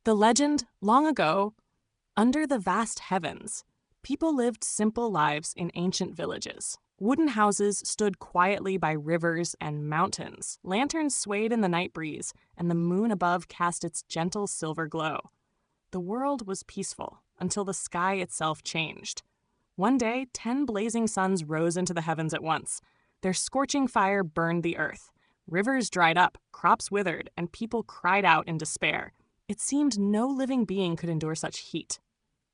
The legend, long ago, under the vast heavens, people lived simple lives in ancient villages. Wooden houses stood quietly by rivers and mountains. Lanterns swayed in the night breeze, and the moon above cast its gentle silver glow. The world was peaceful until the sky itself changed. One day, 10 blazing suns rose into the heavens at once. Their scorching fire burned the earth. Rivers dried up, crops withered, and people cried out in despair. It seemed no living being could endure such heat.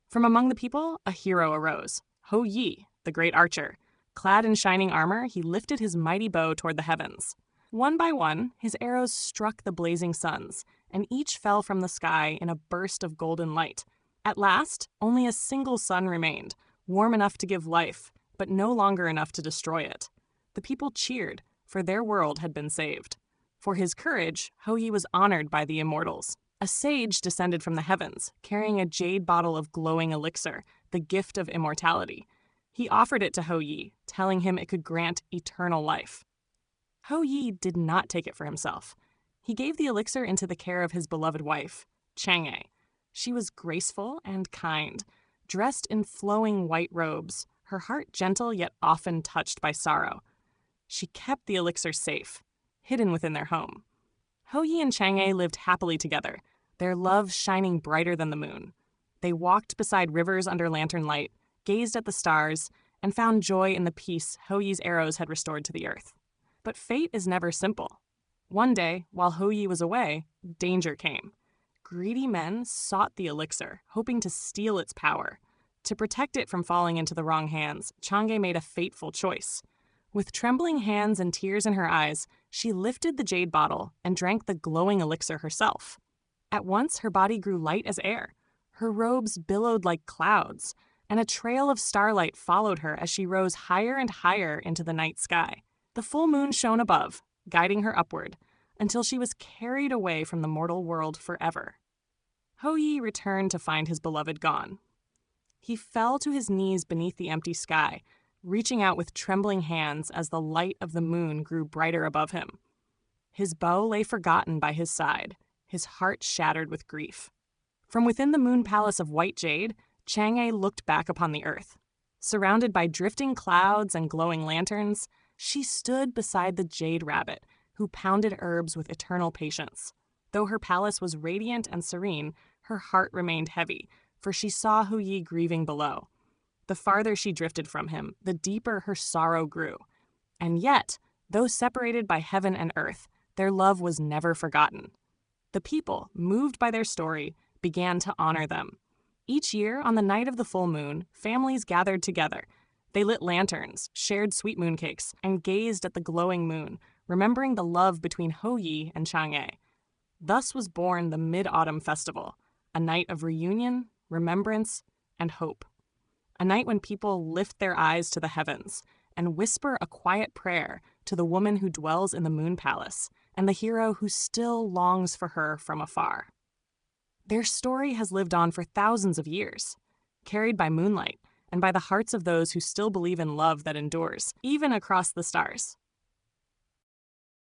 From among the people, a hero arose, Hou Yi, the great archer. Clad in shining armor, he lifted his mighty bow toward the heavens. One by one, his arrows struck the blazing suns, and each fell from the sky in a burst of golden light. At last, only a single sun remained, warm enough to give life, but no longer enough to destroy it. The people cheered, for their world had been saved. For his courage, Hou Yi was honored by the immortals. A sage descended from the heavens, carrying a jade bottle of glowing elixir, the gift of immortality. He offered it to Hou Yi, telling him it could grant eternal life. Hou Yi did not take it for himself. He gave the elixir into the care of his beloved wife, Chang'e. She was graceful and kind, dressed in flowing white robes, her heart gentle yet often touched by sorrow. She kept the elixir safe, hidden within their home. Hou Yi and Chang'e lived happily together, their love shining brighter than the moon. They walked beside rivers under lantern light, gazed at the stars, and found joy in the peace Hou Yi's arrows had restored to the earth. But fate is never simple. One day, while Hou Yi was away, danger came. Greedy men sought the elixir, hoping to steal its power. To protect it from falling into the wrong hands, Chang'e made a fateful choice. With trembling hands and tears in her eyes, she lifted the jade bottle and drank the glowing elixir herself. At once, her body grew light as air. Her robes billowed like clouds, and a trail of starlight followed her as she rose higher and higher into the night sky. The full moon shone above, guiding her upward, until she was carried away from the mortal world forever. Hou Yi returned to find his beloved gone. He fell to his knees beneath the empty sky, reaching out with trembling hands as the light of the moon grew brighter above him. His bow lay forgotten by his side, his heart shattered with grief. From within the moon palace of white jade, Chang'e looked back upon the earth. Surrounded by drifting clouds and glowing lanterns, she stood beside the jade rabbit, who pounded herbs with eternal patience. Though her palace was radiant and serene, her heart remained heavy, for she saw Hou Yi grieving below. The farther she drifted from him, the deeper her sorrow grew. And yet, though separated by heaven and earth, their love was never forgotten. The people, moved by their story, began to honor them. Each year, on the night of the full moon, families gathered together. They lit lanterns, shared sweet mooncakes, and gazed at the glowing moon, remembering the love between Hou Yi and Chang'e. Thus was born the Mid-Autumn Festival, a night of reunion, remembrance, and hope. A night when people lift their eyes to the heavens and whisper a quiet prayer to the woman who dwells in the moon palace and the hero who still longs for her from afar. Their story has lived on for thousands of years, carried by moonlight and by the hearts of those who still believe in love that endures, even across the stars.